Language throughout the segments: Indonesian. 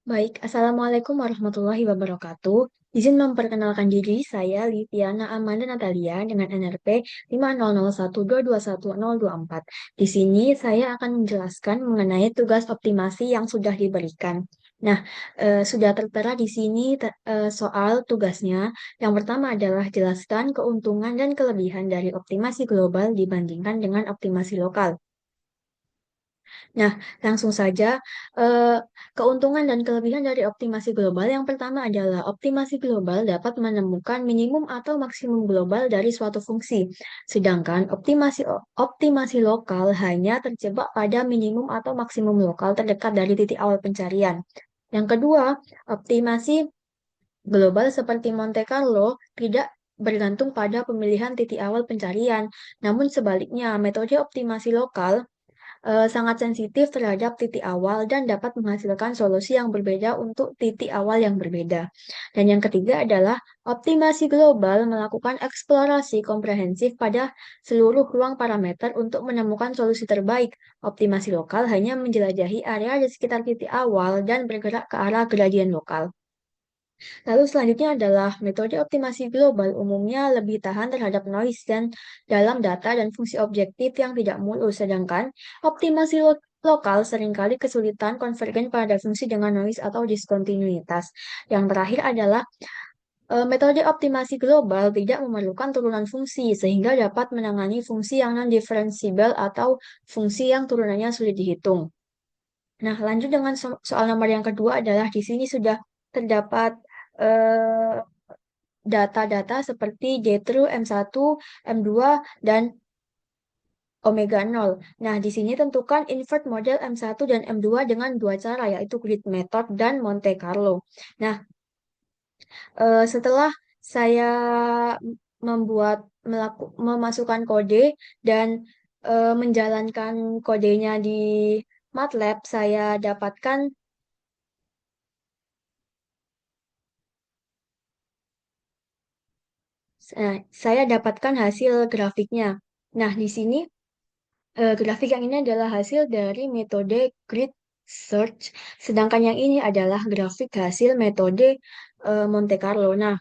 Baik, Assalamualaikum warahmatullahi wabarakatuh. Izin memperkenalkan diri, saya Liviana Amanda Natalia dengan NRP 50012210024. Di sini saya akan menjelaskan mengenai tugas optimasi yang sudah diberikan. Nah, sudah tertera di sini soal tugasnya. Yang pertama adalah jelaskan keuntungan dan kelebihan dari optimasi global dibandingkan dengan optimasi lokal. Nah, langsung saja, eh, keuntungan dan kelebihan dari optimasi global yang pertama adalah optimasi global dapat menemukan minimum atau maksimum global dari suatu fungsi, sedangkan optimasi lokal hanya terjebak pada minimum atau maksimum lokal terdekat dari titik awal pencarian. Yang kedua, optimasi global seperti Monte Carlo tidak bergantung pada pemilihan titik awal pencarian, namun sebaliknya, metode optimasi lokal sangat sensitif terhadap titik awal dan dapat menghasilkan solusi yang berbeda untuk titik awal yang berbeda. Dan yang ketiga adalah optimasi global melakukan eksplorasi komprehensif pada seluruh ruang parameter untuk menemukan solusi terbaik. Optimasi lokal hanya menjelajahi area di sekitar titik awal dan bergerak ke arah gradien lokal. Lalu selanjutnya adalah metode optimasi global umumnya lebih tahan terhadap noise dan dalam data dan fungsi objektif yang tidak mulus, sedangkan optimasi lokal seringkali kesulitan konvergen pada fungsi dengan noise atau diskontinuitas. Yang terakhir adalah metode optimasi global tidak memerlukan turunan fungsi sehingga dapat menangani fungsi yang non-differentiable atau fungsi yang turunannya sulit dihitung. Nah, lanjut dengan soal nomor yang kedua adalah di sini sudah terdapat eh, data-data seperti J-true, M1, M2, dan omega nol. Nah, di sini tentukan invert model M1 dan M2 dengan dua cara, yaitu grid method dan Monte Carlo. Nah, setelah saya memasukkan kode dan menjalankan kodenya di MATLAB, saya dapatkan hasil grafiknya. Nah, di sini grafik yang ini adalah hasil dari metode grid search, sedangkan yang ini adalah grafik hasil metode Monte Carlo. Nah,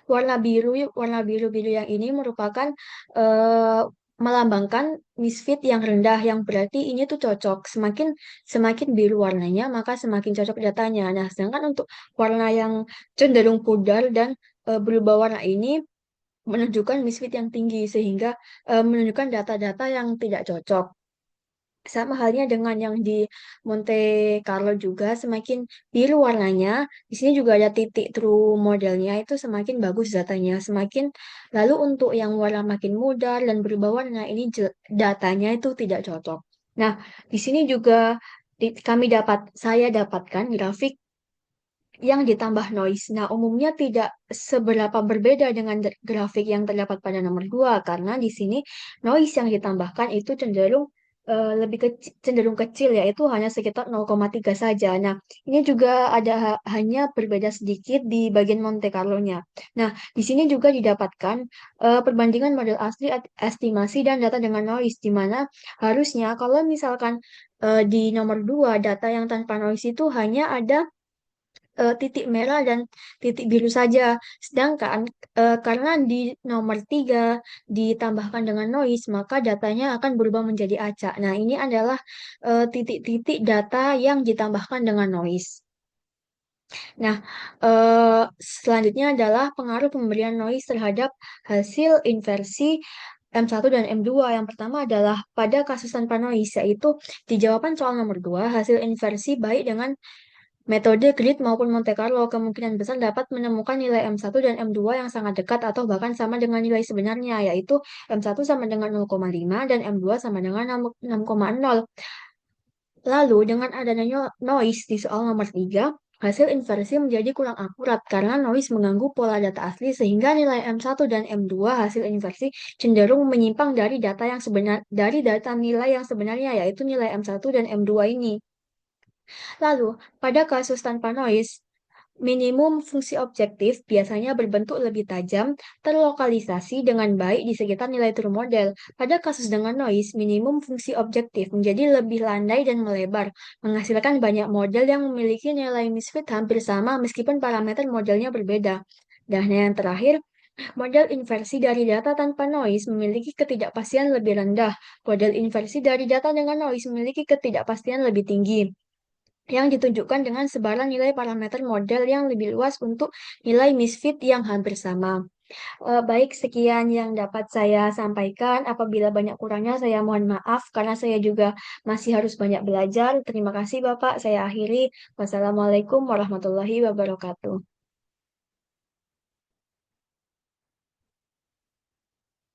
warna biru-biru yang ini merupakan eh, melambangkan misfit yang rendah, yang berarti ini tuh cocok. Semakin semakin biru warnanya, maka semakin cocok datanya. Nah, sedangkan untuk warna yang cenderung pudar dan berubah warna ini menunjukkan misfit yang tinggi sehingga menunjukkan data-data yang tidak cocok. Sama halnya dengan yang di Monte Carlo juga semakin biru warnanya, di sini juga ada titik true modelnya itu semakin bagus datanya. Lalu untuk yang warna makin mudar dan berubah warna ini datanya itu tidak cocok. Nah, di sini juga saya dapatkan grafik yang ditambah noise. Nah, umumnya tidak seberapa berbeda dengan grafik yang terdapat pada nomor 2 karena di sini noise yang ditambahkan itu cenderung kecil yaitu hanya sekitar 0,3 saja. Nah, ini juga hanya berbeda sedikit di bagian Monte Carlo-nya. Nah, di sini juga didapatkan perbandingan model asli, estimasi dan data dengan noise di mana harusnya kalau misalkan di nomor 2 data yang tanpa noise itu hanya ada titik merah dan titik biru saja. Sedangkan karena di nomor 3 ditambahkan dengan noise, maka datanya akan berubah menjadi acak. Nah, ini adalah titik-titik data yang ditambahkan dengan noise. Nah, selanjutnya adalah pengaruh pemberian noise terhadap hasil inversi M1 dan M2. Yang pertama adalah pada kasus tanpa noise, yaitu di jawaban soal nomor 2 hasil inversi baik dengan metode grid maupun Monte Carlo kemungkinan besar dapat menemukan nilai M1 dan M2 yang sangat dekat atau bahkan sama dengan nilai sebenarnya, yaitu M1 sama dengan 0,5 dan M2 sama dengan 6,0. Lalu, dengan adanya noise di soal nomor 3, hasil inversi menjadi kurang akurat karena noise mengganggu pola data asli sehingga nilai M1 dan M2 hasil inversi cenderung menyimpang dari data nilai yang sebenarnya, yaitu nilai M1 dan M2 ini. Lalu, pada kasus tanpa noise, Minimum fungsi objektif biasanya berbentuk lebih tajam, terlokalisasi dengan baik di sekitar nilai true model. Pada kasus dengan noise, minimum fungsi objektif menjadi lebih landai dan melebar, menghasilkan banyak model yang memiliki nilai misfit hampir sama meskipun parameter modelnya berbeda. Dan yang terakhir, model inversi dari data tanpa noise memiliki ketidakpastian lebih rendah. Model inversi dari data dengan noise memiliki ketidakpastian lebih tinggi yang ditunjukkan dengan sebaran nilai parameter model yang lebih luas untuk nilai misfit yang hampir sama. Baik, sekian yang dapat saya sampaikan. Apabila banyak kurangnya, saya mohon maaf karena saya juga masih harus banyak belajar. Terima kasih, Bapak. Saya akhiri. Wassalamualaikum warahmatullahi wabarakatuh.